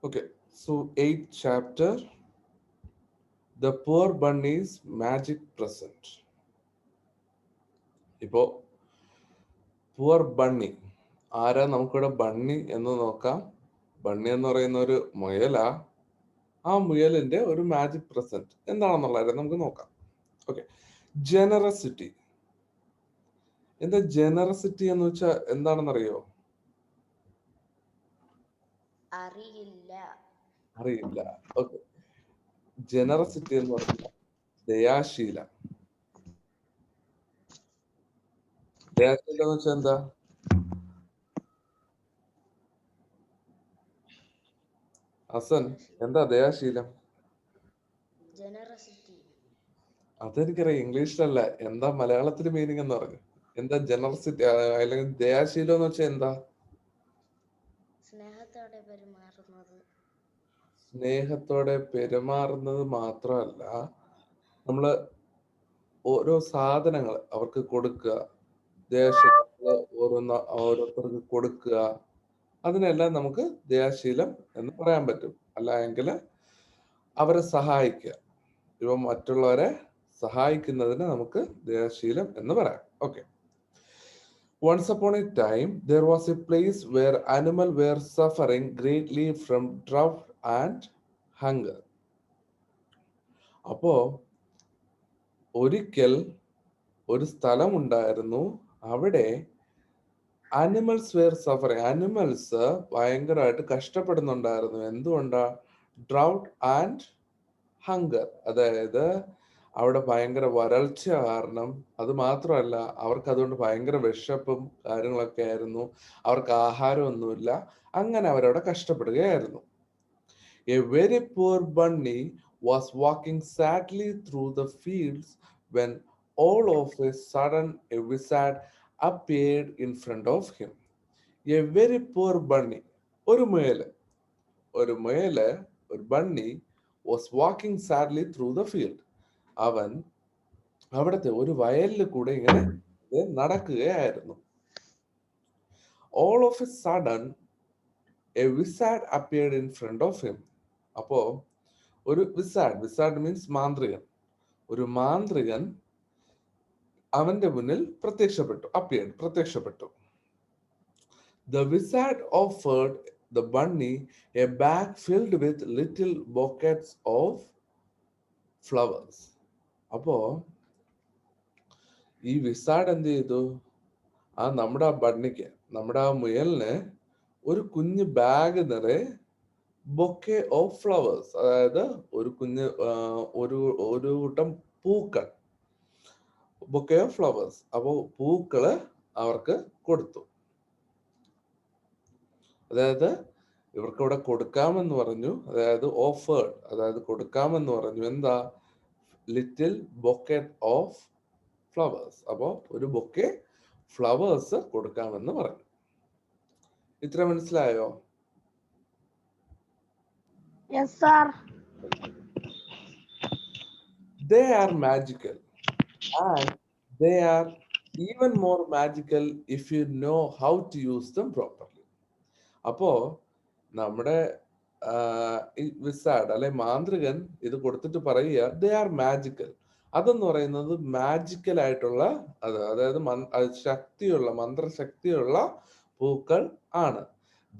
Okay, so eighth chapter, the poor bunny's magic present. ഇപ്പോ poor bunny, ആരാ നമുക്കിവിടെ bunny എന്ന് നോക്കാം. ബണ്ണി എന്ന് പറയുന്ന ഒരു മുയലാ. ആ മുയലിന്റെ ഒരു മാജിക് പ്രസന്റ് എന്താണെന്നുള്ളത് നമുക്ക് നോക്കാം. Okay, generosity. എന്താ ജനറസിറ്റി എന്ന് വെച്ചാൽ എന്താണെന്നറിയോ? അറിയില്ല. അറിയില്ല. ഓക്കെ, ജനറസിറ്റി എന്ന് പറഞ്ഞാൽ ദയാശീല. ദയാശീല എന്ന് വെച്ചാൽ എന്താ? ഹസൻ, എന്താ ദയാശീലം? ജനറസിറ്റി. അതെനിക്കറിയാം, ഇംഗ്ലീഷിലല്ല. എന്താ മലയാളത്തിൽ മീനിങ് എന്ന് പറഞ്ഞു? എന്താ ജനറസിറ്റി അല്ലെങ്കിൽ ദയാശീലം എന്ന് വെച്ചാൽ എന്താ? സ്നേഹത്തോടെ പെരുമാറുന്നത്. സ്നേഹത്തോടെ പെരുമാറുന്നത് മാത്രമല്ല, നമ്മള് ഓരോ സാധനങ്ങൾ അവർക്ക് കൊടുക്കുക, ദയാശീലങ്ങൾ ഓരോരുത്തർക്ക് കൊടുക്കുക, അതിനെല്ലാം നമുക്ക് ദയാശീലം എന്ന് പറയാൻ പറ്റും. അല്ല എങ്കിൽ അവരെ സഹായിക്കുക, ഇവ മറ്റുള്ളവരെ സഹായിക്കുന്നതിന് നമുക്ക് ദയാശീലം എന്ന് പറയാം. Okay. Once upon a time, there was a place where animals were suffering greatly from drought and hunger. അപ്പോ ഒരിക്കൽ ഒരു സ്ഥലമുണ്ടായിരുന്നു, അവിടെ അനിമൽസ് വെയർ സഫറിങ്, അനിമൽസ് ഭയങ്കരമായിട്ട് കഷ്ടപ്പെടുന്നുണ്ടായിരുന്നു. എന്തുകൊണ്ടാ? ഡ്രൗട്ട് ആൻഡ് ഹങ്കർ, അതായത് അവിടെ ഭയങ്കര വരൾച്ച കാരണം. അത് മാത്രമല്ല, അവർക്ക് അതുകൊണ്ട് ഭയങ്കര വിശപ്പും കാര്യങ്ങളൊക്കെ ആയിരുന്നു. അവർക്ക് ആഹാരമൊന്നുമില്ല. അങ്ങനെ അവരവിടെ കഷ്ടപ്പെടുകയായിരുന്നു. A very poor bunny was walking sadly through the fields when all of a sudden a wizard appeared in front of him. A very poor bunny, ഒരു മുയല്, ഒരു മുയല്, ഒരു bunny was walking sadly through the field. അവൻ അവിടുത്തെ ഒരു വയലിൽ കൂടെ ഇങ്ങനെ നടക്കുകയായിരുന്നു. All of a sudden a wizard appeared in front of him. അപ്പോ ഒരു വിസാഡ് മീൻസ് മാന്ത്രികൻ, ഒരു മാന്ത്രികൻ അവന്റെ മുന്നിൽ പ്രത്യക്ഷപ്പെട്ടു. The wizard offered the bunny a bag filled with little bouquets of flowers. അപ്പോ ഈ വിസാഡ് എന്ത് ചെയ്തു? നമ്മുടെ ആ ബണ്ണിക്ക്, നമ്മുടെ ആ മുയലിന് ഒരു കുഞ്ഞു ബാഗ് നിറയെ ബൊക്കെ ഓഫ് ഫ്ലവേഴ്സ്, അതായത് ഒരു കുഞ്ഞ് ഒരു ഒരു കൂട്ടം പൂക്കൾ, ബൊക്കെ ഓഫ് ഫ്ലവേഴ്സ്. അപ്പോൾ പൂക്കള് അവർക്ക് കൊടുത്തു. അതായത് ഇവർക്ക് ഇവിടെ കൊടുക്കാമെന്ന് പറഞ്ഞു, അതായത് ഓഫേർഡ്, അതായത് കൊടുക്കാമെന്ന് പറഞ്ഞു. എന്താ? Little ബൊക്കറ്റ് of flowers. അപ്പോൾ ഒരു ബൊക്കെ ഫ്ലവേഴ്സ് കൊടുക്കാമെന്ന് പറഞ്ഞു. ഇത്ര മനസ്സിലായോ? Yes, sir. They are magical, and they are even more magical if you know how to use them properly. അപ്പോ നമ്മുടെ ഈ വിസാഡ് അല്ലെ മാന്ത്രികൻ ഇത് കൊടുത്തിട്ട് പറയുക, ദേ ആർ മാജിക്കൽ. അതെന്ന് പറയുന്നത് മാജിക്കൽ ആയിട്ടുള്ള, അതായത് ശക്തിയുള്ള, മന്ത്രശക്തിയുള്ള പൂക്കൾ ആണ്.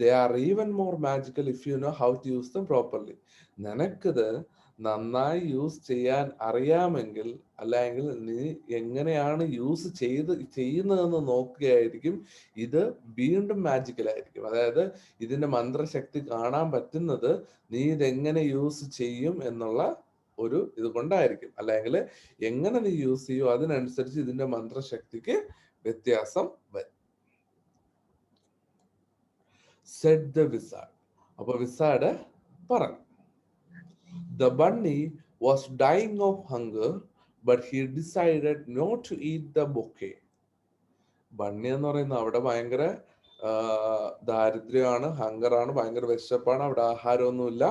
They are even more magical if you know how to use them properly. നിനക്കിത് നന്നായി യൂസ് ചെയ്യാൻ അറിയാമെങ്കിൽ, അല്ലെങ്കിൽ നീ എങ്ങനെയാണ് യൂസ് ചെയ്യുന്നതെന്ന് നോക്കുകയായിരിക്കും, ഇത് വീണ്ടും മാജിക്കൽ ആയിരിക്കും. അതായത് ഇതിന്റെ മന്ത്രശക്തി കാണാൻ പറ്റുന്നത് നീ ഇതെങ്ങനെ യൂസ് ചെയ്യും എന്നുള്ള ഒരു ഇത് കൊണ്ടായിരിക്കും. അല്ലെങ്കിൽ എങ്ങനെ നീ യൂസ് ചെയ്യും അതിനനുസരിച്ച് ഇതിന്റെ മന്ത്രശക്തിക്ക് വ്യത്യാസം വരും. Said the wizard. അപ്പൊ വിസാഡ് പറഞ്ഞു, The bunny was dying of hunger, but he decided not to eat the bouquet. Bunny എന്ന് പറയുന്നത് അവിടെ ഭയങ്കര ദാരിദ്ര്യമാണ്, ഹങ്കറാണ്, ഭയങ്കര വിശപ്പാണ്, അവിടെ ആഹാരമൊന്നുമില്ല.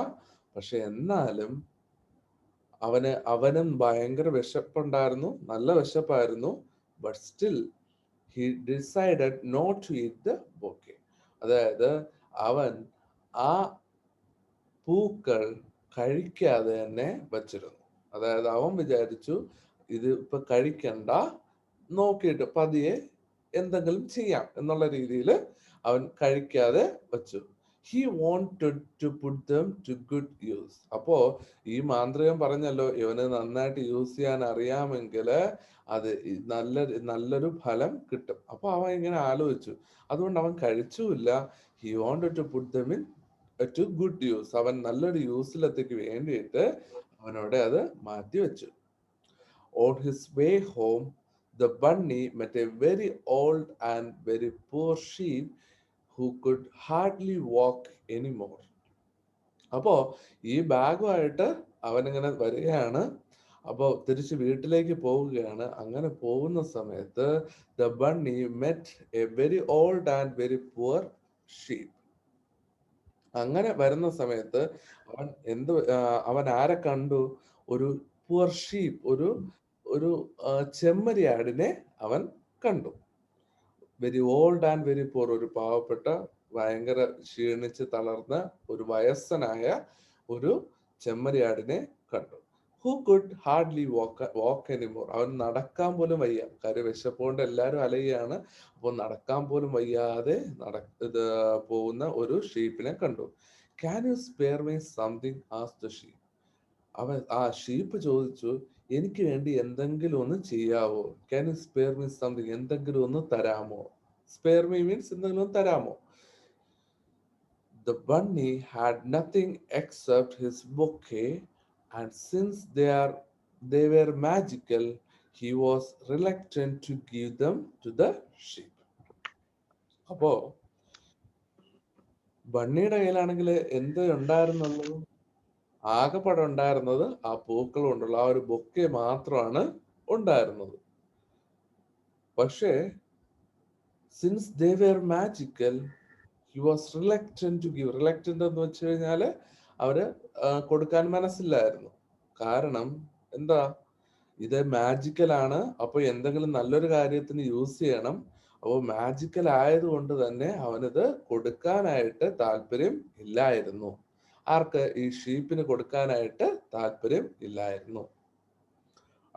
പക്ഷെ എന്നാലും അവനും ഭയങ്കര വിശപ്പുണ്ടായിരുന്നു, നല്ല വിശപ്പായിരുന്നു. But still he decided not to eat the bouquet. അതായത് അവൻ ആ പൂക്കൾ കഴിക്കാതെ തന്നെ വച്ചിരുന്നു. അതായത് അവൻ വിചാരിച്ചു ഇത് ഇപ്പൊ കഴിക്കണ്ട, നോക്കിയിട്ട് പതിയെ എന്തെങ്കിലും ചെയ്യാം എന്നുള്ള രീതിയിൽ അവൻ കഴിക്കാതെ വച്ചു. He wanted to put them to good use. അപ്പോ ഈ മാന്ത്രികൻ പറഞ്ഞല്ലോ ഇവന് നന്നായിട്ട് യൂസ് ചെയ്യാൻ അറിയാമെങ്കിൽ അത് നല്ലൊരു ഫലം കിട്ടും. അപ്പൊ അവൻ ഇങ്ങനെ ആലോചിച്ചു, അതുകൊണ്ട് അവൻ കഴിച്ചുമില്ല. He wanted to put them in to good use. അവൻ നല്ലൊരു യൂസിലത്തേക്ക് വേണ്ടിയിട്ട് അവനോട് അത് മാറ്റി വെച്ചു. On his way home, the bunny met a very old and very poor sheep who could hardly walk anymore. അപ്പോ ഈ ബാഗുമായിട്ട് അവനിങ്ങനെ വരികയാണ്. അപ്പോൾ തിരിച്ച് വീട്ടിലേക്ക് പോവുകയാണ്. അങ്ങനെ പോകുന്ന സമയത്ത് the bunny met a very old and very poor sheep. അങ്ങനെ വരുന്ന സമയത്ത് അവൻ ആരെ കണ്ടു? ഒരു പുവർ ഷീപ്പ്, ഒരു ഒരു ചെമ്മരിയാടിനെ അവൻ കണ്ടു. Very old and very poor, ഒരു പാവപ്പെട്ട, ഭയങ്കര ക്ഷീണിച്ച് തളർന്ന ഒരു വയസ്സനായ ഒരു ചെമ്മരിയാടിനെ കണ്ടു. Who could hardly walk anymore. അവൻ നടക്കാൻ പോലും വയ്യ. കാര്യം വിശപ്പുകൊണ്ട് എല്ലാവരും അലയുകയാണ്. അപ്പോൾ നടക്കാൻ പോലും വയ്യാതെ പോകുന്ന ഒരു ഷീപ്പിനെ കണ്ടു. Can you spare me something as the sheep. ആ ഷീപ്പ് ചോദിച്ചു, എനിക്ക് വേണ്ടി എന്തെങ്കിലും ഒന്ന് ചെയ്യാവോ? Can you spare me something, എന്തെങ്കിലും ഒന്ന് തരാമോ? സ്പെയർ മീ മീൻസ് എന്തെങ്കിലും ഒന്ന് തരാമോ? The bunny had nothing except his bouquet, and since they were magical, he was reluctant to give them to the sheep. അപ്പോ ബണ്ണിയുടെ കയ്യിലാണെങ്കിൽ എന്ത് ഉണ്ടായിരുന്നുള്ളൂ? ആകെപ്പാടെ ഉണ്ടായിരുന്നത് ആ പൂക്കൾ കൊണ്ടുള്ള ആ ഒരു ബൊക്കെ മാത്രമാണ് ഉണ്ടായിരുന്നത്. പക്ഷേ since they were magical, he was reluctant to give. Reluctant എന്ന് വെച്ച് കഴിഞ്ഞാല് അവര് കൊടുക്കാൻ മനസ്സില്ലായിരുന്നു. കാരണം എന്താ? ഇത് മാജിക്കൽ ആണ്. അപ്പൊ എന്തെങ്കിലും നല്ലൊരു കാര്യത്തിന് യൂസ് ചെയ്യണം. അപ്പോൾ മാജിക്കൽ ആയതുകൊണ്ട് തന്നെ അവനത് കൊടുക്കാനായിട്ട് താല്പര്യം ഇല്ലായിരുന്നു. ആർക്ക്? ഈ ഷീപ്പിന് കൊടുക്കാനായിട്ട് താല്പര്യം ഇല്ലായിരുന്നു.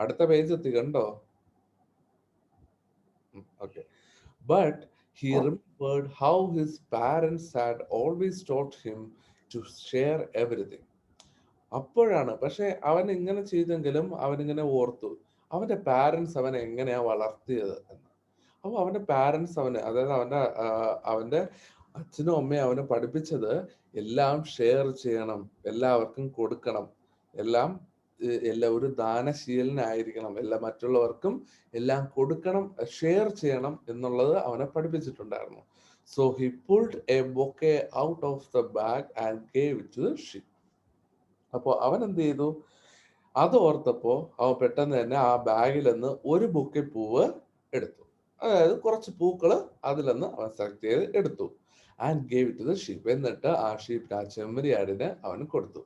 അടുത്ത പേജ് എത്തി, കണ്ടോ? Okay. But he remembered how his parents had always taught him to share everything. അപ്പോഴാണ്, പക്ഷെ അവൻ ഇങ്ങനെ ചെയ്തെങ്കിലും അവനിങ്ങനെ ഓർത്തു അവന്റെ പാരന്റ്സ് അവനെ എങ്ങനെയാ വളർത്തിയത് എന്ന്. അപ്പൊ അവന്റെ പാരന്റ്സ് അതായത് അവന്റെ അച്ഛനും അമ്മയും അവനെ പഠിപ്പിച്ചത് എല്ലാം ഷെയർ ചെയ്യണം, എല്ലാവർക്കും കൊടുക്കണം, എല്ലാം ഒരു ദാനശീലനായിരിക്കണം, മറ്റുള്ളവർക്കും എല്ലാം കൊടുക്കണം, ഷെയർ ചെയ്യണം എന്നുള്ളത് അവനെ പഠിപ്പിച്ചിട്ടുണ്ടായിരുന്നു. So he pulled a bouquet out of the bag and gave it to the sheep. അപ്പോൾ അവൻ എന്ത് ചെയ്തു? അത് ഓർത്തപ്പോ അവൻ പെട്ടെന്ന് തന്നെ ആ ബാഗിൽ നിന്ന് ഒരു ബൊക്കെ പൂവ് എടുത്തു. അതായത് കുറച്ച് പൂക്കള് അതിൽ നിന്ന് അവൻ സെലക്ട് ചെയ്ത് എടുത്തു. And gave it to the sheep. എന്നിട്ട് ആ ഷീപ്പിന്, ആ ചെമ്മരിയാടിന് അവൻ കൊടുത്തു.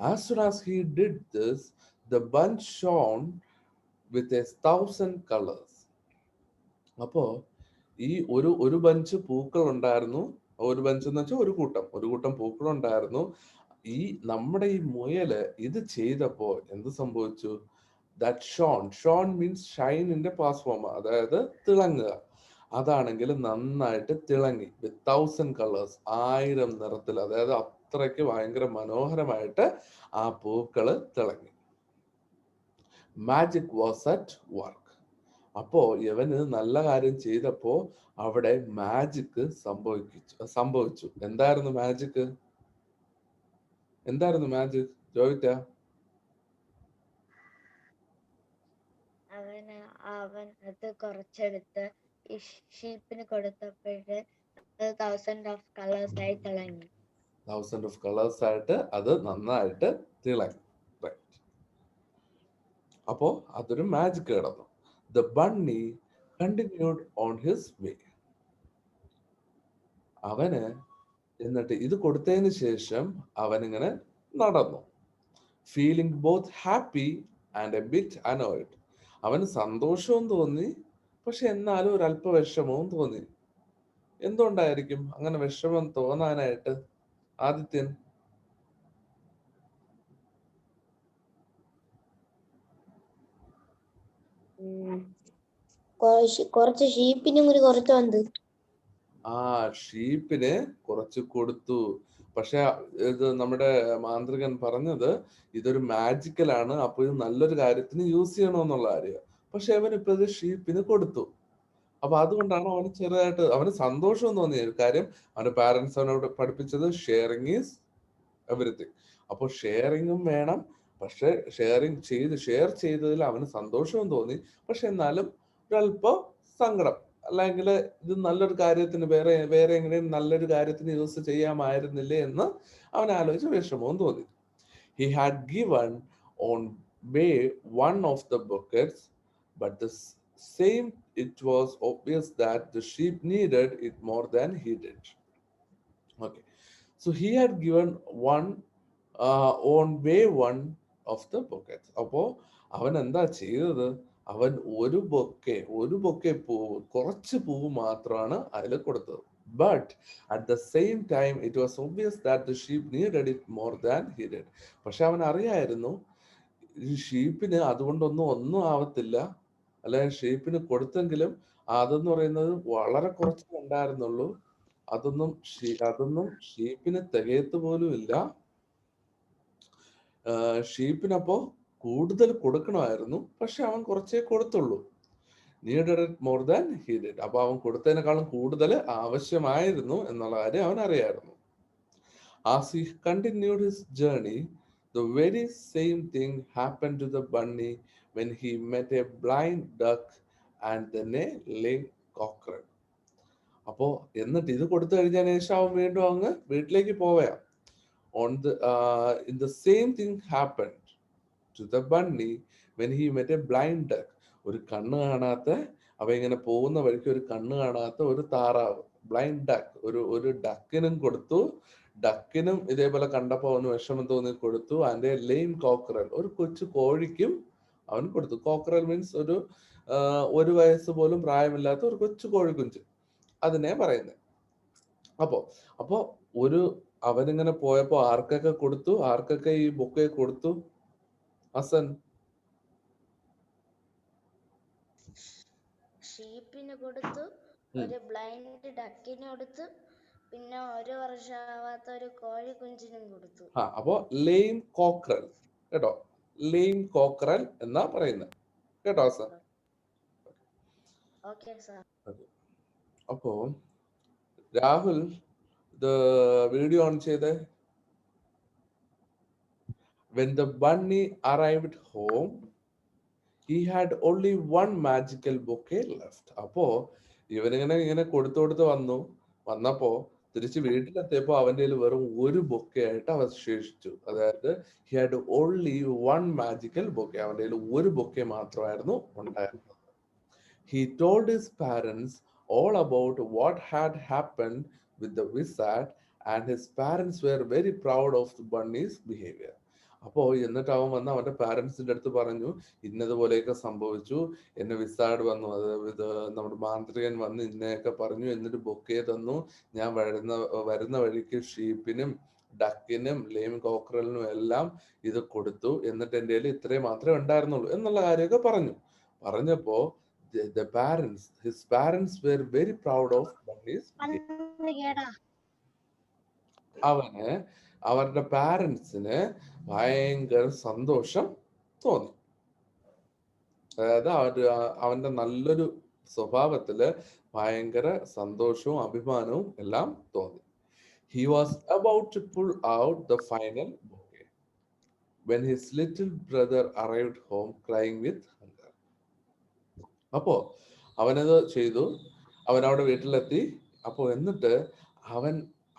As soon as he did this, the bunch shone with 1,000 colors. അപ്പോ ഈ ഒരു ബഞ്ച് പൂക്കൾ ഉണ്ടായിരുന്നു. ഒരു ബഞ്ച് എന്ന് വെച്ചാൽ ഒരു കൂട്ടം പൂക്കൾ ഉണ്ടായിരുന്നു. ഈ നമ്മുടെ ഈ മുയല് ഇത് ചെയ്തപ്പോ എന്ത് സംഭവിച്ചു? ദാറ്റ് ഷോൺ മീൻസ് ഷൈനിന്റെ പാസ്റ്റ് ഫോം, അതായത് തിളങ്ങുക. അതാണെങ്കിൽ നന്നായിട്ട് തിളങ്ങി. വിത്ത് 1,000 കളേഴ്സ്, 1000 നിറത്തിൽ. അതായത് അത്രയ്ക്ക് ഭയങ്കര മനോഹരമായിട്ട് ആ പൂക്കള് തിളങ്ങി. Magic was at work. അപ്പോ ഇവന് നല്ല കാര്യം ചെയ്തപ്പോ അവിടെ മാജിക് സംഭവിച്ചു. എന്തായിരുന്നു മാജിക്? ജോയിറ്റ? അവൻ അത് കുറച്ചെടുത്ത് ഈ ഷീപ്പിന് കൊടുത്തപ്പോഴ് 1,000 ഓഫ് കളേഴ്സ് ആയി തിളങ്ങി. 1,000 ഓഫ് കളേഴ്സ് ആയിട്ട് അത് നന്നായിട്ട് തിളങ്ങി. അപ്പോ അതൊരു മാജിക് കിടന്നു. The bunny continued on his way. അവന് എന്നിട്ട് ഇത് കൊടുത്തതിന് ശേഷം അവനിങ്ങനെ നടന്നു. Feeling both happy and A bit annoyed. അവന് സന്തോഷവും തോന്നി, പക്ഷെ എന്നാലും ഒരു അല്പ വിഷമവും തോന്നി. എന്തുകൊണ്ടായിരിക്കും അങ്ങനെ വിഷമം തോന്നാനായിട്ട്? ആദിത്യൻ? കുറച്ച് ഷീപ്പിനും കൂടി കുറച്ച് വന്ന് ആ ഷീപ്പിന് കുറച്ച് കൊടുത്തു. പക്ഷെ ഇത് നമ്മുടെ മാന്ത്രികൻ പറഞ്ഞത് ഇതൊരു മാജിക്കൽ ആണ്, അപ്പൊ ഇത് നല്ലൊരു കാര്യത്തിന് യൂസ് ചെയ്യണമെന്നുള്ള കാര്യം. പക്ഷെ അവൻ ഇപ്പൊ ഇത് ഷീപ്പിന് കൊടുത്തു. അപ്പൊ അതുകൊണ്ടാണ് അവന് ചെറുതായിട്ട് അവന് സന്തോഷം തോന്നിയ ഒരു കാര്യം. അവന്റെ പാരന്റ്സ് അവനോട് പഠിപ്പിച്ചത് ഷെയറിങ് ഈസ് എവറിത്തിങ്. അപ്പൊ ഷെയറിങ്ങും വേണം. പക്ഷെ ഷെയർ ചെയ്തതിൽ അവന് സന്തോഷവും തോന്നി. പക്ഷെ എന്നാലും ഒരല്പം സങ്കടം. അല്ലെങ്കിൽ ഇത് നല്ലൊരു കാര്യത്തിന് വേറെ എങ്ങനെയും നല്ലൊരു കാര്യത്തിന് യൂസ് ചെയ്യാമായിരുന്നില്ലേ എന്ന് അവൻ ആലോചിച്ച് വിഷമവും തോന്നി. He had given on way one of the buckets, but same it was obvious that the sheep needed it more than he did. Okay, so he had given one on way one of the buckets. അപ്പോ അവൻ എന്താ ചെയ്തത്? അവൻ ഒരു bouquet പൂവ്, കുറച്ച് പൂവ് മാത്രമാണ് അതിൽ കൊടുത്തത്. But at the same time, it was obvious that the sheep needed it more than he did. പക്ഷെ അവൻ അറിയായിരുന്നു ഈ ഷീപ്പിന് അതുകൊണ്ടൊന്നും ആവത്തില്ല. അല്ലെങ്കിൽ ഷീപ്പിന് കൊടുത്തെങ്കിലും അതെന്ന് പറയുന്നത് വളരെ കുറച്ചേ ഉണ്ടായിരുന്നുള്ളൂ. അതൊന്നും ഷീപ്പിന് തികയത്ത് പോലും ഇല്ല. ഷീപ്പിനപ്പോ കൂടുതൽ കൊടുക്കണമായിരുന്നു, പക്ഷെ അവൻ കുറച്ചേ കൊടുത്തുള്ളൂ. Needed it more than he did. അപ്പൊ അവൻ കൊടുത്തതിനേക്കാളും കൂടുതൽ ആവശ്യമായിരുന്നു എന്നുള്ള കാര്യം അവൻ അറിയായിരുന്നു. As he continued his journey, the very same thing happened to the bunny when he met a blind duck and then a lame cockerel. അപ്പോ എന്നിട്ട് ഇത് കൊടുത്തു കഴിഞ്ഞതിന് ശേഷം അവൻ വീണ്ടും അങ്ങ് വീട്ടിലേക്ക് പോവുകയാ. In the same thing happened to the bunny when he met a blind duck. ഒരു കണ്ണ് കാണാത്ത, അവ ഇങ്ങനെ പോകുന്ന വഴിക്ക് ഒരു കണ്ണ് കാണാത്ത ഒരു താറാവ്, ബ്ലൈൻഡ് ഡക്ക്, ഒരു ഡക്കിനും കൊടുത്തു. ഡക്കിനും ഇതേപോലെ കണ്ടപ്പോൾ അവന് വിഷമം തോന്നി കൊടുത്തു. അതിന്റെ ലെയിം കോക്കറൽ, ഒരു കൊച്ചു കോഴിക്കും അവൻ കൊടുത്തു. കോക്കറൽ മീൻസ് ഒരു വയസ്സ് പോലും പ്രായമില്ലാത്ത ഒരു കൊച്ചു കോഴിക്കുഞ്ച്, അതിനെ പറയുന്നത്. അപ്പോ അവനിങ്ങനെ പോയപ്പോ ആർക്കൊക്കെ ഈ ബൊക്കെ കൊടുത്തു? ഹസൻ? ഷീപ്പിന് കൊടുത്തു, ഒരു ബ്ലൈൻഡ് ഡക്കിന് കൊടുത്തു, പിന്നെ ഒരു വർഷമാവാത്ത ഒരു കോഴി കുഞ്ചിനും കൊടുത്തു. അപ്പോ ലെയിം കോക്രൽ, കേട്ടോ, ലെയിം കോക്രൽ എന്നാ പറയുന്നത്, കേട്ടോ സർ? Okay sir. അപ്പോ രാഹുൽ വീഡിയോ ഓൺ ചെയ്തേ. When the bunny arrived home, he had only one magical bouquet left. അപ്പോ ഇവനിങ്ങനെ കൊടുത്ത് വന്നപ്പോ തിരിച്ച് വീട്ടിലെത്തിയപ്പോ അവന്റെ വെറും ഒരു ബൊക്കെ ആയിട്ട് അവശേഷിച്ചു. അതായത് he had only one magical bouquet. അവന്റെ ഒരു ബൊക്കെ മാത്രമായിരുന്നു ഉണ്ടായിരുന്നത്. He told his parents all about what had happened with the wizard, and his parents were very proud of the bunny's behavior. അപ്പോ എന്നിട്ട് അവൻ വന്ന് അവന്റെ പാരന്റ്സിന്റെ അടുത്ത് പറഞ്ഞു, ഇന്നതുപോലെയൊക്കെ സംഭവിച്ചു, എന്നെ വിസാർഡ് വന്നു, ഇത് നമ്മുടെ മാന്ത്രികൻ വന്ന് ഇന്നയൊക്കെ പറഞ്ഞു, എന്നിട്ട് ബൊക്കെ തന്നു, ഞാൻ വരുന്ന വഴിക്ക് ഷീപ്പിനും ഡക്കിനും ലെയിം കോക്രലിനും എല്ലാം ഇത് കൊടുത്തു, എന്നിട്ട് എൻ്റെ കയ്യിൽ ഇത്രയും മാത്രമേ ഉണ്ടായിരുന്നുള്ളൂ എന്നുള്ള കാര്യമൊക്കെ പറഞ്ഞപ്പോ his parents were very proud of bunny's behavior. അവരുടെ പാരന്റ്സിന് ഭയങ്കര സന്തോഷം തോന്നി. അതായത് അവന്റെ നല്ലൊരു സ്വഭാവത്തില് ഭയങ്കര സന്തോഷവും അഭിമാനവും എല്ലാം തോന്നി. He was about to pull out the final bouquet when his little brother arrived home crying with hunger. അപ്പോ അവനത് ചെയ്തു. അവൻ അവിടെ വീട്ടിലെത്തി. അപ്പോ എന്നിട്ട്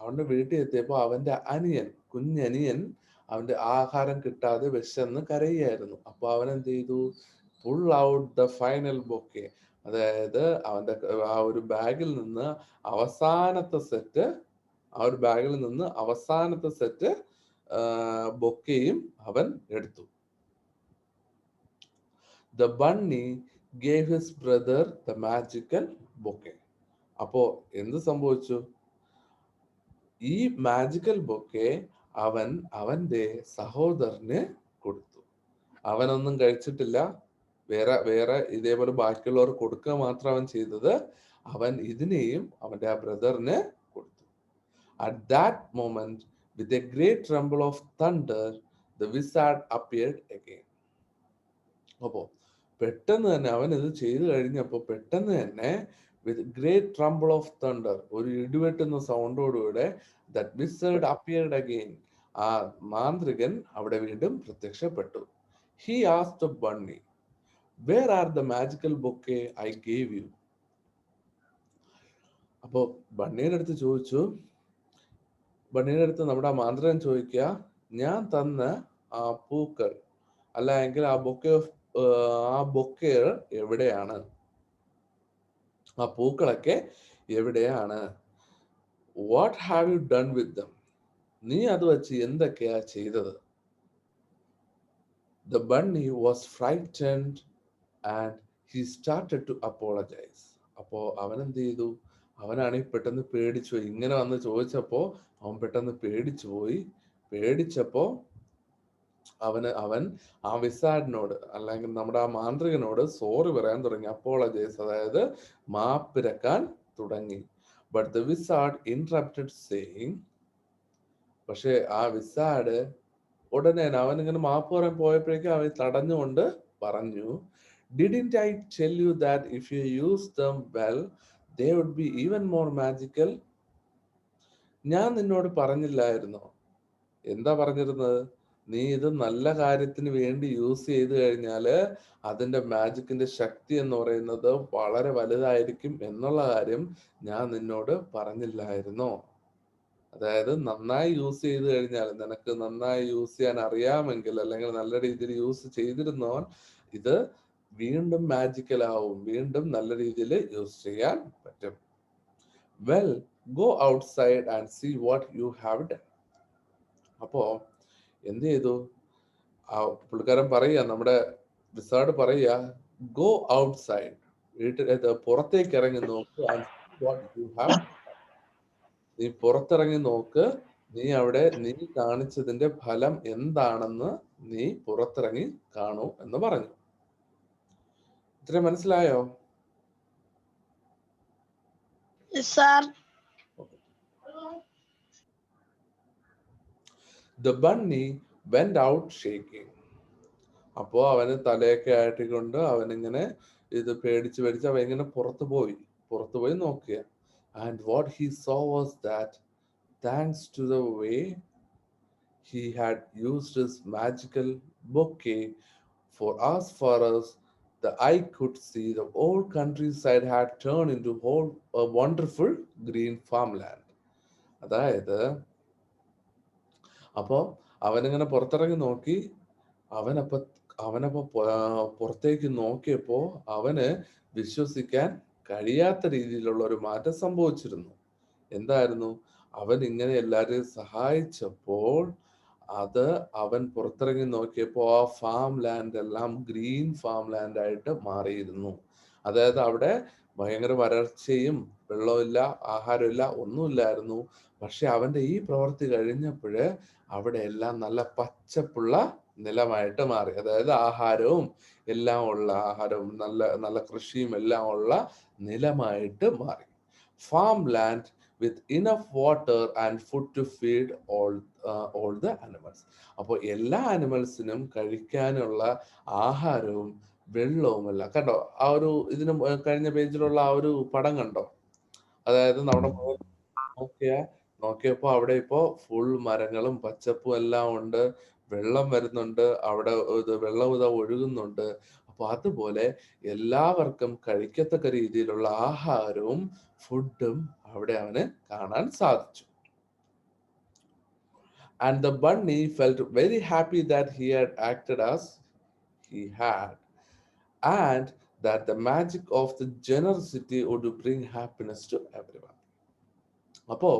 അവന്റെ വീട്ടിൽ എത്തിയപ്പോ അവന്റെ കുഞ്ഞനിയൻ അവന്റെ ആഹാരം കിട്ടാതെ വിശന്ന് കരയായിരുന്നു. അപ്പൊ അവൻ എന്ത് ചെയ്തു? Pull out the final bouquet. അതായത് അവന്റെ ഒരു ബാഗിൽ നിന്ന് അവസാനത്തെ സെറ്റ് ബൊക്കെയും അവൻ എടുത്തു. The bunny gave his brother the magical bouquet. അപ്പോ എന്ത് സംഭവിച്ചു? ഈ മാജിക്കൽ ബൊക്കെ അവന്റെ സഹോദരന് കൊടുത്തു. അവനൊന്നും കഴിച്ചിട്ടില്ല, വേറെ ഇതേപോലെ ബാക്കിയുള്ളവർ കൊടുക്കുക മാത്രം അവൻ ചെയ്തത്, അവൻ ഇതിനെയും അവന്റെ ആ ബ്രദറിന് കൊടുത്തു. At that moment, with a great rumble of thunder, the wizard appeared again. അപ്പോ പെട്ടെന്ന് തന്നെ അവൻ ഇത് ചെയ്തു കഴിഞ്ഞപ്പോ പെട്ടെന്ന് തന്നെ with great tremble of thunder, ഒരു ഇടിവെട്ടുന്ന സൗണ്ടോടുകൂടെ ദാറ്റ് വിസേർഡ് അപ്പിയർഡ് അഗെയിൻ, ആ മാന്ത്രികൻ അവിടെ വീണ്ടും പ്രത്യക്ഷപ്പെട്ടു. He asked the bunny, where are the magical bouquet I gave you. അപ്പോ ബണ്ണിയുടെ അടുത്ത് ചോദിച്ചു, ബണ്ണിയുടെ അടുത്ത് നമ്മുടെ ആ മാന്ത്രികൻ ചോദിക്കുക, ഞാൻ തന്ന ആ പൂക്കൾ അല്ല എങ്കിൽ ആ ബൊക്കെ എവിടെയാണ്, ആ പൂക്കളൊക്കെ എവിടെയാണ്? What have you done with dum, നീ അത് വെച്ച് എന്തൊക്കെയാ ചെയ്തത്? The bunny was frightened and he started to apologize. അപ്പോ അവൻ എന്ത് ചെയ്തു? അവനാണെങ്കിൽ പെട്ടെന്ന് പേടിച്ചു പോയി. ഇങ്ങനെ വന്ന് ചോദിച്ചപ്പോ അവൻ പെട്ടെന്ന് പേടിച്ചു പോയി. പേടിച്ചപ്പോ അവൻ ആ വിസാഡിനോട് അല്ലെങ്കിൽ നമ്മുടെ ആ മാന്ത്രികനോട് സോറി പറയാൻ തുടങ്ങി. അപ്പോളജൈസ്, അതായത് മാപ്പിരക്കാൻ തുടങ്ങി. But the wizard interrupted saying, പക്ഷെ ആ വിസാഡ് ഉടനെ അവൻ ഇങ്ങനെ മാപ്പ് പറയാൻ പോയപ്പോഴേക്കും അവൻ തടഞ്ഞുകൊണ്ട് പറഞ്ഞു, Didn't I tell you that if you use them well, they would be even more magical? ഞാൻ നിന്നോട് പറഞ്ഞില്ലായിരുന്നോ? എന്താ പറഞ്ഞിരുന്നത്? നീ ഇത് നല്ല കാര്യത്തിന് വേണ്ടി യൂസ് ചെയ്ത് കഴിഞ്ഞാല് അതിന്റെ മാജിക്കിന്റെ ശക്തി എന്ന് പറയുന്നത് വളരെ വലുതായിരിക്കും എന്നുള്ള കാര്യം ഞാൻ നിന്നോട് പറഞ്ഞില്ലായിരുന്നോ? അതായത് നന്നായി യൂസ് ചെയ്ത് കഴിഞ്ഞാൽ, നിനക്ക് നന്നായി യൂസ് ചെയ്യാൻ അറിയാമെങ്കിൽ അല്ലെങ്കിൽ നല്ല രീതിയിൽ യൂസ് ചെയ്തിരുന്നവൻ ഇത് വീണ്ടും മാജിക്കൽ ആവും, വീണ്ടും നല്ല രീതിയിൽ യൂസ് ചെയ്യാൻ പറ്റും. Well, go outside and see what you have done. അപ്പോ എന്ത് ചെയ്തു? ആ പുള്ളിക്കാരൻ പറയുക, നമ്മുടെ വിസാർഡ് പറയുക, ഗോ ഔട്ട്സൈഡ്, പുറത്തേക്ക് ഇറങ്ങി നോക്ക്, and see what you have, നീ പുറത്തിറങ്ങി നോക്ക്, നീ കാണിച്ചതിന്റെ ഫലം എന്താണെന്ന് നീ പുറത്തിറങ്ങി കാണൂ എന്ന് പറഞ്ഞു. ഇത്ര മനസ്സിലായോ? The bunny went out shaking. അപ്പോ അവന് തലയൊക്കെ ആട്ടിക്കൊണ്ട് അവനിങ്ങനെ ഇത് പേടിച്ച് അവൻ ഇങ്ങനെ പുറത്തു പോയി നോക്കുക. And what he saw was that thanks to the way he had used his magical bouquet for us, the eye could see the whole countryside had turned into a wonderful green farmland. അതായത് അപ്പോ അവനിങ്ങനെ പുറത്തിറങ്ങി നോക്കി, അവനപ്പോ പുറത്തേക്ക് നോക്കിയപ്പോ അവന് വിശ്വസിക്കാൻ കഴിയാത്ത രീതിയിലുള്ള ഒരു മാറ്റം സംഭവിച്ചിരുന്നു. എന്തായിരുന്നു? അവൻ ഇങ്ങനെ എല്ലാരെയും സഹായിച്ചപ്പോൾ അവൻ പുറത്തിറങ്ങി നോക്കിയപ്പോ ആ ഫാം ലാൻഡ് എല്ലാം ഗ്രീൻ ഫാം ലാൻഡ് ആയിട്ട് മാറിയിരുന്നു. അതായത് അവിടെ ഭയങ്കര വരൾച്ചയും വെള്ളമില്ല, ആഹാരമില്ല, ഒന്നുമില്ലായിരുന്നു. പക്ഷെ അവന്റെ ഈ പ്രവൃത്തി കഴിഞ്ഞപ്പോഴ് അവിടെ എല്ലാം നല്ല പച്ചപ്പുള്ള നിലമായിട്ട് മാറി. അതായത് ആഹാരവും നല്ല നല്ല കൃഷിയും എല്ലാം ഉള്ള നിലമായിട്ട് മാറി. Farm land with enough water and food to feed all the animals. അപ്പോൾ എല്ലാ ആനിമൽസിനും കഴിക്കാനുള്ള ആഹാരവും വെള്ളവും എല്ലാം കണ്ടോ? ആ ഒരു ഇതിന് കഴിഞ്ഞ പേജിലുള്ള ആ ഒരു പടം കണ്ടോ? അതായത് നമ്മുടെ നോക്കിയപ്പോ അവിടെ ഇപ്പോ ഫുൾ മരങ്ങളും പച്ചപ്പും എല്ലാം ഉണ്ട്, വെള്ളം വരുന്നുണ്ട്, അവിടെ വെള്ളം ഒഴുകുന്നുണ്ട്. അപ്പൊ അതുപോലെ എല്ലാവർക്കും കഴിക്കത്തക്ക രീതിയിലുള്ള ആഹാരവും ഫുഡും അവിടെ അവന് കാണാൻ സാധിച്ചു. And the bunny felt very happy that he had acted as he had, and that the magic of the generosity would bring happiness to everyone. അപ്പോ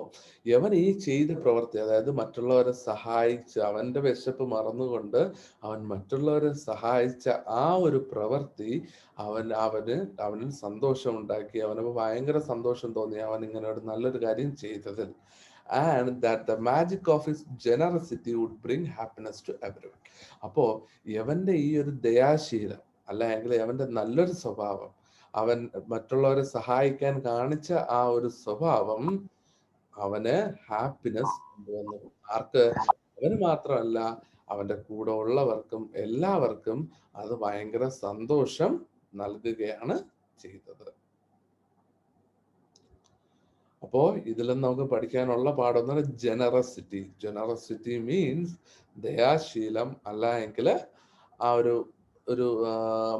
യവൻ ഈ ചെയ്ത പ്രവൃത്തി, അതായത് മറ്റുള്ളവരെ സഹായിച്ച് അവന്റെ വിശപ്പ് മറന്നുകൊണ്ട് അവൻ മറ്റുള്ളവരെ സഹായിച്ച ആ ഒരു പ്രവൃത്തി അവനിൽ സന്തോഷം ഉണ്ടാക്കി. അവന് ഭയങ്കര സന്തോഷം തോന്നി അവൻ ഇങ്ങനെ ഒരു നല്ലൊരു കാര്യം ചെയ്തതിൽ. And that the magic of his generosity would bring happiness to everyone. അപ്പോ യവന്റെ ഈ ഒരു ദയാശീലം, അല്ലെങ്കിൽ അവന്റെ നല്ലൊരു സ്വഭാവം, അവൻ മറ്റുള്ളവരെ സഹായിക്കാൻ കാണിച്ച ആ ഒരു സ്വഭാവം അവന് ഹാപ്പിനെസ് കൊണ്ടുവന്നു. ആർക്ക്? അവന് മാത്രമല്ല, അവന്റെ കൂടെ ഉള്ളവർക്കും എല്ലാവർക്കും അത് ഭയങ്കര സന്തോഷം നൽകുകയാണ് ചെയ്തത്. അപ്പോ ഇതിൽ നമുക്ക് പഠിക്കാനുള്ള പാഠം ജനറസിറ്റി. ജനറസിറ്റി മീൻസ് ദയാശീലം, അല്ല എങ്കിൽ ആ ഒരു ഒരു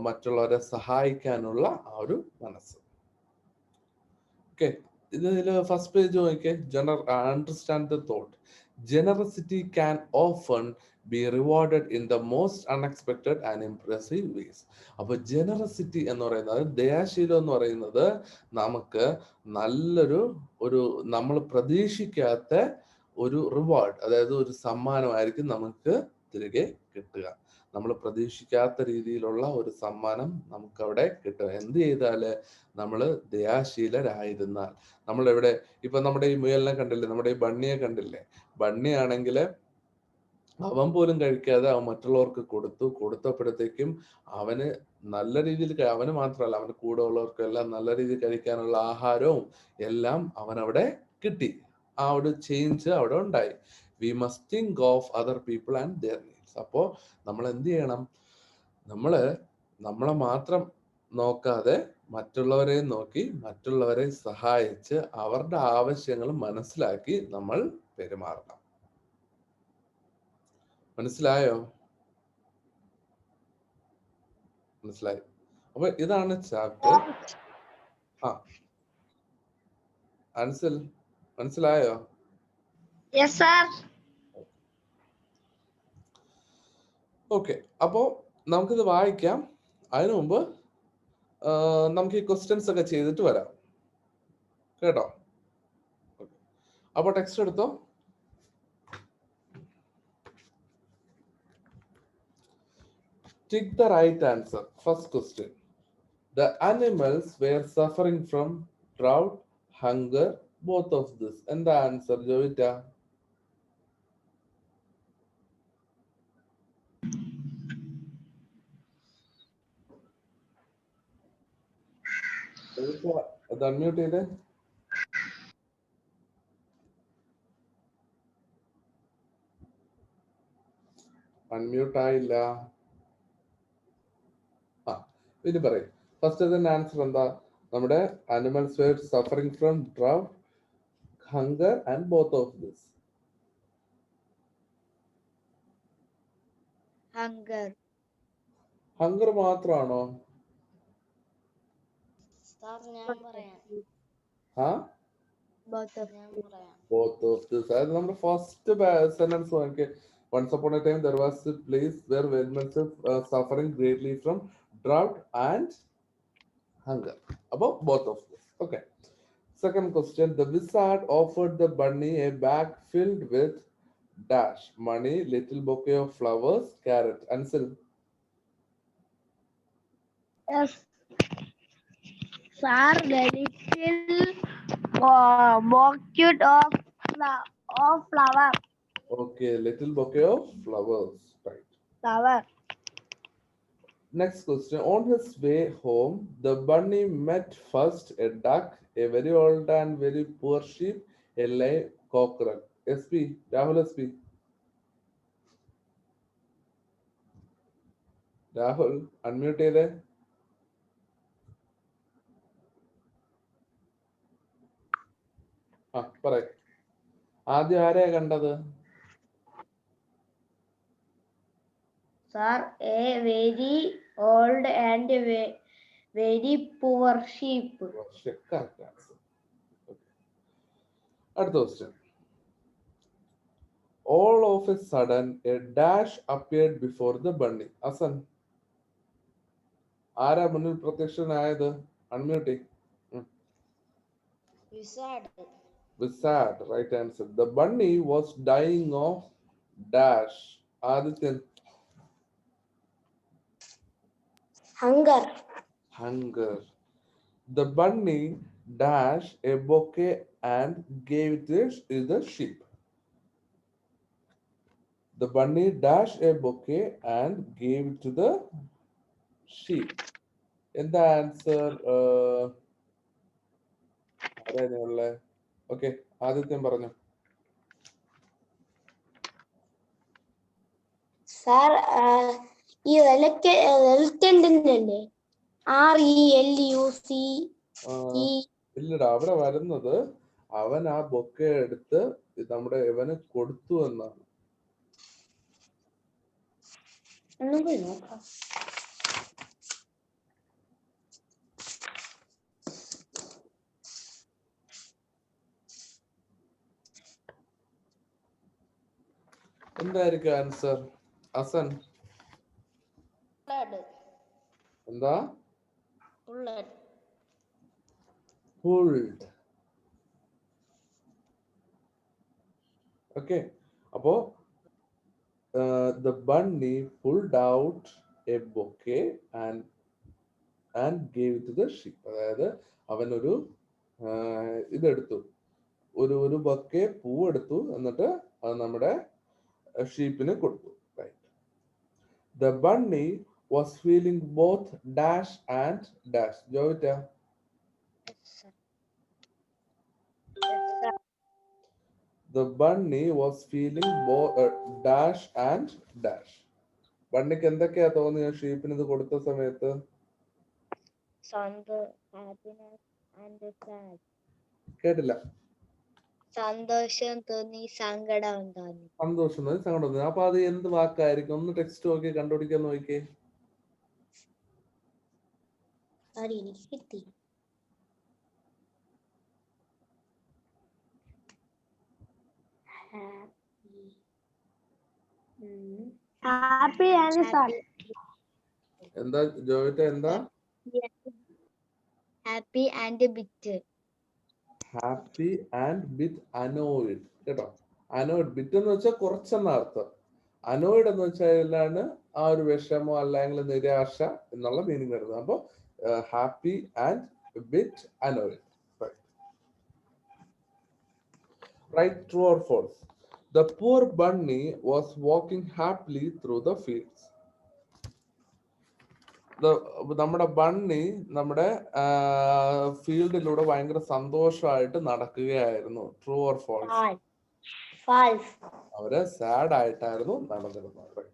മറ്റുള്ളവരെ സഹായിക്കാനുള്ള ആ ഒരു മനസ്സ്. ഓക്കെ, ഇതിൽ ഫസ്റ്റ് പേജ് നോക്കിയേ. Understand the thought. Generosity can often be rewarded in the most unexpected and impressive ways. അപ്പൊ ജനറസിറ്റി എന്ന് പറയുന്നത്, ദയാശീലം എന്ന് പറയുന്നത് നമുക്ക് നല്ലൊരു നമ്മൾ പ്രതീക്ഷിക്കാത്ത ഒരു റിവാർഡ്, അതായത് ഒരു സമ്മാനമായിരിക്കും നമുക്ക് തിരികെ കിട്ടുക. നമ്മൾ പ്രതീക്ഷിക്കാത്ത രീതിയിലുള്ള ഒരു സമ്മാനം നമുക്ക് അവിടെ കിട്ടും. എന്ത് ചെയ്താല്? നമ്മൾ ദയാശീലരായിരുന്നാൽ. നമ്മൾ എവിടെ ഇപ്പൊ നമ്മുടെ ഈ മുയലിനെ കണ്ടില്ലേ, നമ്മുടെ ഈ ബണ്ണിയെ കണ്ടില്ലേ? ബണ്ണി ആണെങ്കിൽ അവൻ പോലും കഴിക്കാതെ അവൻ മറ്റുള്ളവർക്ക് കൊടുത്തപ്പോഴത്തേക്കും അവന് നല്ല രീതിയിൽ, അവന് മാത്രമല്ല അവന്റെ കൂടെ ഉള്ളവർക്കും എല്ലാം നല്ല രീതിയിൽ കഴിക്കാനുള്ള ആഹാരവും എല്ലാം അവനവിടെ കിട്ടി. ആ ഒരു ചേഞ്ച് അവിടെ ഉണ്ടായി. We must think of other people and their needs. അപ്പോ നമ്മൾ എന്ത് ചെയ്യണം? നമ്മളെ മാത്രം നോക്കാതെ മറ്റുള്ളവരെ നോക്കി, മറ്റുള്ളവരെ സഹായിച്ച് അവരുടെ ആവശ്യങ്ങൾ മനസ്സിലാക്കി നമ്മൾ പെരുമാറണം. മനസ്സിലായോ? മനസ്സിലായി. അപ്പൊ ഇതാണ് ചാപ്റ്റർ. അൻസിൽ മനസ്സിലായോ? ഓക്കെ, അപ്പോ നമുക്കിത് വായിക്കാം. അതിനു മുമ്പ് നമുക്ക് ഈ ക്വസ്റ്റ്യൻസ് ഒക്കെ ചെയ്തിട്ട് വരാം, കേട്ടോ? അപ്പൊ ടെക്സ്റ്റ് എടുത്തോ. Tick the right answer. First question. The animals were suffering from drought, hunger, both of this. And the answer, Jovita? Jovita, അത് unmute ചെയ്തേ. അൺമ്യൂട്ട് ആയില്ല. ഇനി പറയും. ഫസ്റ്റ് ഇതിന്റെ ആൻസർ എന്താ? നമ്മുടെ animals were suffering from drought, hunger and both of this. Hunger മാത്രമാണോ? Both of this. അതായത് നമ്മുടെ ഫസ്റ്റ് സെന്റൻസ് നോക്കി. Once upon a time there was a place where animals were suffering greatly from drought and hunger. About both of this. Okay. Second question. The wizard offered the bunny a bag filled with dash money, little bouquet of flowers, carrot. Ansel. Yes. Sir, the little bouquet of flower. Okay, little bouquet of flowers. Right. Flower. Next question. On his way home, the bunny met first a duck, a very old and very poor sheep, a lame cockroach. SP, Rahul SP. Rahul, unmute ചെയ്തേ. പറയ. ആദ്യം ആരെയാ കണ്ടത്? Sir, a very old and very poor sheep. Correct answer. Okay. അടുത്ത question. All of a sudden, a dash appeared before the bunny. Asan. ആരാ മുന്നിൽ പ്രത്യക്ഷനായത്? Unmute. Wizard. Right answer. The bunny was dying of dash. Adityan. Hunger. The bunny dashed a bouquet and gave it to the sheep. The bunny dashed a bouquet and gave it to the sheep. എന്താ answer? ആരാ? Okay, ആദിത്യം പറഞ്ഞു. Sir ഈ എലക്കണ്ടല്ലേ RELUC ഇല്ലടാ, അവിടെ വരുന്നത് അവൻ ആ bouquet എടുത്ത് നമ്മുടെ ഇവന് കൊടുത്തു എന്നാണ്. എന്തായിരിക്കും ആൻസർ? ഹസൻ എന്താ? pulled. Okay, അപ്പോ the bunny pulled out a bouquet and gave it to the sheep. അതായത് അവൻ ഒരു ഇതെടുത്തു, ഒരു ബൊക്കെ പൂവെടുത്തു, എന്നിട്ട് അത് നമ്മുടെ ഷീപ്പിന് കൊടുത്തു. Right. The bunny was feeling both dash and dash. Jovita? The bunny was feeling both dash and dash. ബണ്ണിക്ക് എന്തൊക്കെയാ തോന്നിയ ഷീപ്പിന് ഇത് കൊടുത്ത സമയത്ത്? കേട്ടില്ല. സന്തോഷം തോന്നി, സങ്കടം തോന്നി. സന്തോഷം തോന്നി, സങ്കടം തോന്നി. അപ്പൊ അത് എന്ത് വാക്കായിരിക്കും? ഒന്ന് ടെക്സ്റ്റ് നോക്കി കണ്ടുപിടിക്കാൻ നോക്കിയേ. Happy and sad. എന്താ ജോയിറ്റ? എന്താ? Happy and bit. Happy and bit annoyed. കേട്ടോ, അനോയിഡ്. ബിറ്റ് എന്ന് വെച്ചാൽ കുറച്ചെന്ന അർത്ഥം. അനോയിഡ് എന്ന് വെച്ചാലാണ് ആ ഒരു വിഷമോ അല്ലെങ്കിൽ നിരാശ എന്നുള്ള മീനിങ് വരുന്നത്. അപ്പൊ happy and bit annoyed. Right, true or false? The poor bunny was walking happily through the fields. നമ്മുടെ ബണ്ണി നമ്മുടെ ഫീൽഡിലൂടെ ഭയങ്കര സന്തോഷമായിട്ട് നടക്കുകയായിരുന്നു. True or false? ഫാൾസ്. അവര് സാഡ് ആയിട്ടായിരുന്നു നടന്നിരുന്നത്.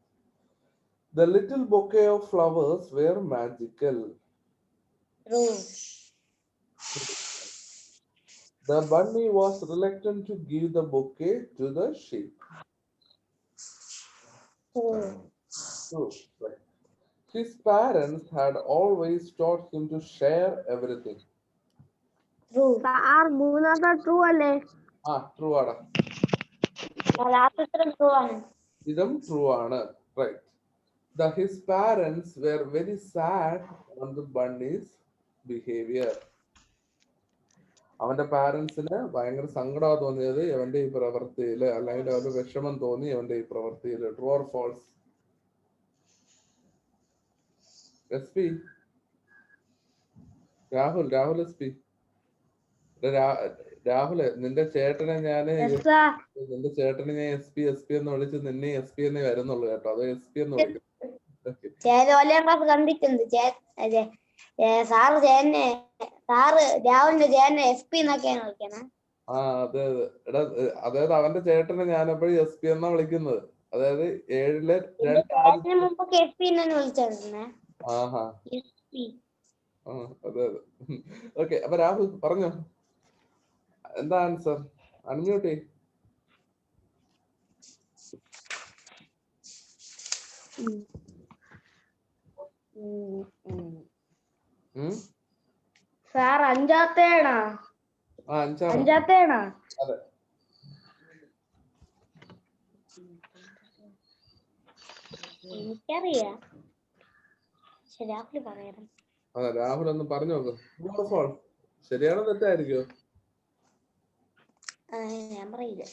The little bouquet of flowers were magical. True. The bunny was reluctant to give the bouquet to the sheep. True. Right. His parents had always taught him to share everything. True. മൂന്നാമത്തെ true അല്ലേ? True ആണ്. True ആണ്. ഇതും true ആണ്. Right. His parents were very sad on the bunny's behavior. അവന്റെ പാരന്റ്സിന് ഭയങ്കര സങ്കടമാണ് തോന്നിയത് ഇവന്റെ ഈ പ്രവൃത്തിയില്, അല്ലെങ്കിൽ അവന് വിഷമം തോന്നി ഇവന്റെ ഈ പ്രവൃത്തിയില്. True or false? SP Rahul SP Rahul, നിന്റെ ചേട്ടനെ ഞാൻ SP എന്ന് വിളിച്ച് നിന്നെ SP എന്നേ വരുന്നുള്ളൂ കേട്ടോ. അത് SP എന്ന് വിളിക്കും. കണ്ടിട്ടുണ്ട് സാറ് രാഹുലിന്റെ ചേട്ടനെ SP എന്നൊക്കെയാണ് വിളിക്കണേ. അതെ. അതായത് അവന്റെ ചേട്ടനെ ഞാൻ എപ്പോഴും SP എന്നാ വിളിക്കുന്നത്. അതായത് 7-ലെ അതെ. ഓക്കെ, അപ്പൊ രാഹുൽ പറഞ്ഞോ, എന്താ ആൻസർ? അൺമ്യൂട്ട് ചെയ്യ്. സാർ അഞ്ചാത്തേണോ? അതെ. എനിക്കറിയാം, രാഹുൽ പറയാം. രാഹുൽ ഒന്ന് പറഞ്ഞു നോക്ക്. ശരിയാണോ തെറ്റായിരിക്കോ? ഞാൻ പറയില്ല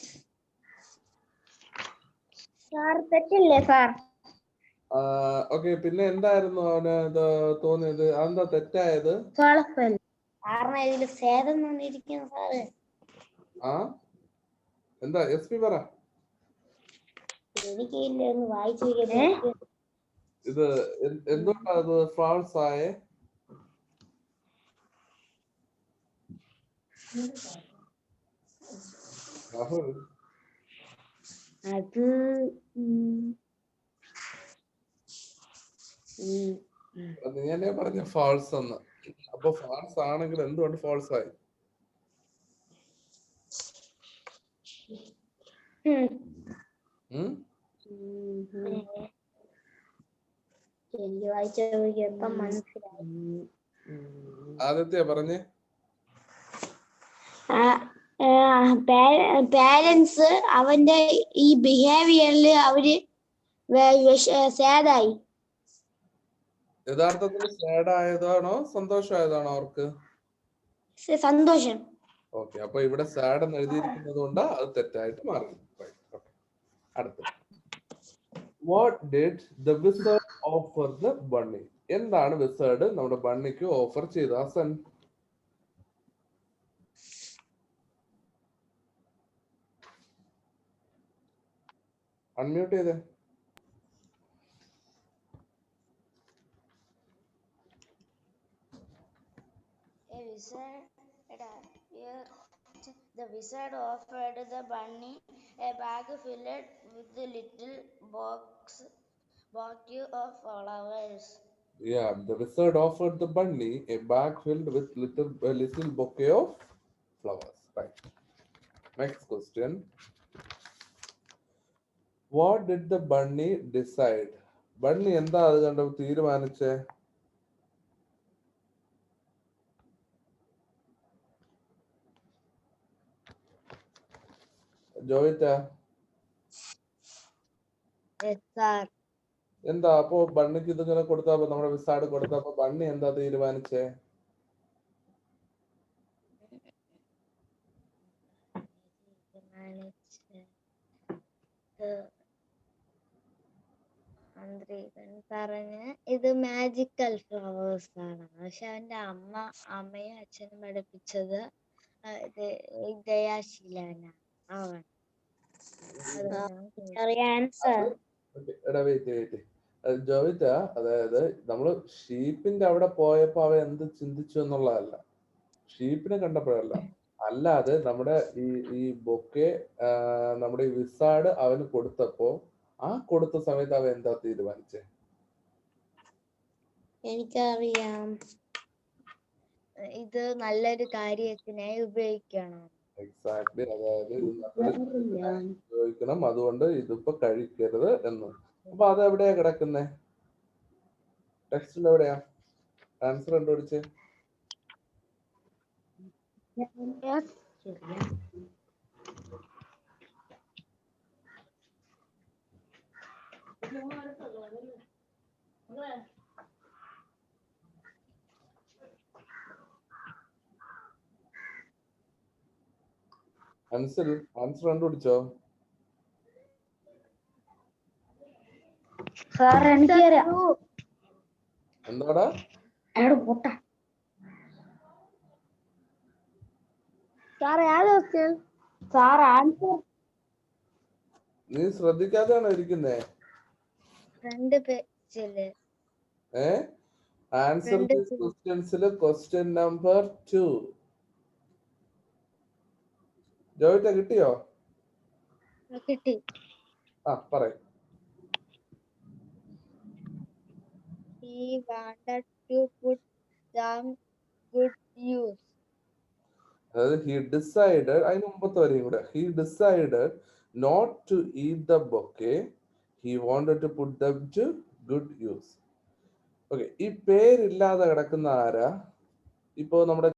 സാർ, തെറ്റില്ലേ സാർ? ഓക്കെ, പിന്നെ എന്തായിരുന്നു അവന് തോന്നിയത്? അതെന്താ തെറ്റായത്? സാറിന് ഇതില് സേതം തോന്നിയിരിക്കുന്നു സാറ്. എന്താ SP പറ. എനിക്കില്ല, ഒന്ന് വായിച്ചിരിക്കേ. ഇത് എന്തുകൊണ്ടാണ് അത് ഫാൾസ് ആയേ? രാഹുൽ, അത് നീ തന്നെ പറഞ്ഞ ഫാൾസ് എന്ന്. അപ്പൊ ഫാൾസ് ആണെങ്കിൽ എന്തുകൊണ്ട് ഫാൾസ് ആയി? എനിക്ക് വായിച്ചപ്പോ മനസ്സിലായി. ആദ്യത്തെ പറഞ്ഞേ. പാരന്റ്സ് അവന്റെ ഈ ബിഹേവിയറില് അവര് സാഡായി. യഥാർത്ഥത്തിൽ സാഡ് ആയതാണോ സന്തോഷമായതാണോ അവർക്ക്? സന്തോഷം. ഓക്കെ, അപ്പൊ ഇവിടെ സാഡ് എന്ന് എഴുതിയിരിക്കുന്നത് കൊണ്ട് അത് തെറ്റായിട്ട് മാറി. അടുത്ത, what did the wizard offer the bunny? എന്താണ് വിസർഡ് നമ്മുടെ ബണ്ണിക്ക് ഓഫർ ചെയ്തത്? ഹസൻ, അൺമ്യൂട്ട് ചെയ്തേ. The wizard offered the bunny a bag filled with a little bouquet of flowers. Yeah, the wizard offered the bunny a bag filled with a little bouquet of flowers. Right. Next question. What did the bunny decide? Bunny എന്താ അത് കണ്ടു തീരുമാനിച്ചേ? ജോയിറ്റ എന്താ? അപ്പൊ ബണ്ണിക്ക് ഇതിങ്ങനെ കൊടുത്തപ്പോ, നമ്മുടെ wizard കൊടുത്തപ്പോ bunny എന്താ തീരുമാനിച്ചേ? പറഞ്ഞ് ഇത് മാജിക്കൽ ഫ്ലവേഴ്സ് ആണ്. പക്ഷെ അവന്റെ അമ്മയും അച്ഛനും പഠിപ്പിച്ചത് ദയാശീലാണ്. ജോയിറ്റ, അതായത് നമ്മള് ഷീപ്പിന്റെ അവിടെ പോയപ്പോ അവ എന്ത് ചിന്തിച്ചു എന്നുള്ളതല്ല, ഷീപ്പിനെ കണ്ടപ്പോഴല്ല, അല്ലാതെ നമ്മുടെ ഈ ബൊക്കെ നമ്മുടെ ഈ വിസാഡ് അവന് കൊടുത്തപ്പോ ആ കൊടുത്ത സമയത്ത് അവ എന്താ തീരുമാനിച്ചേ? എനിക്കറിയാം, ഇത് നല്ലൊരു കാര്യത്തിനായി ഉപയോഗിക്കണം. എക്സാക്ട്ലി, അതായത് ഉപയോഗിക്കണം, അതുകൊണ്ട് ഇതിപ്പോ കഴിക്കരുത് എന്ന്. അപ്പൊ അത് എവിടെയാ കിടക്കുന്നേ? ടെക്സ്റ്റിൽ എവിടെയാ? ആൻസർ കണ്ടുപിടിച്ചേ. ആൻസർ കണ്ടുപിടിച്ചോ? എന്താടാ? നീ ശ്രദ്ധിക്കാതെയാണോ ഇരിക്കുന്നേ? ആൻസർ ക്വസ്റ്റ്യൻസില് ക്വസ്റ്റ്യൻ നമ്പർ 2. ജോയിറ്റ കിട്ടിയോ? കിട്ടി. പറയ്. He wanted to put them good use. അതായത് he decided, അതിന് മുമ്പത്തെ വരെയും കൂടെ, he decided not to eat the bouquet, he wanted to put them to good use. Okay, ഈ പേരില്ലാതെ കിടക്കുന്ന ആരാ? ഇപ്പോ നമ്മുടെ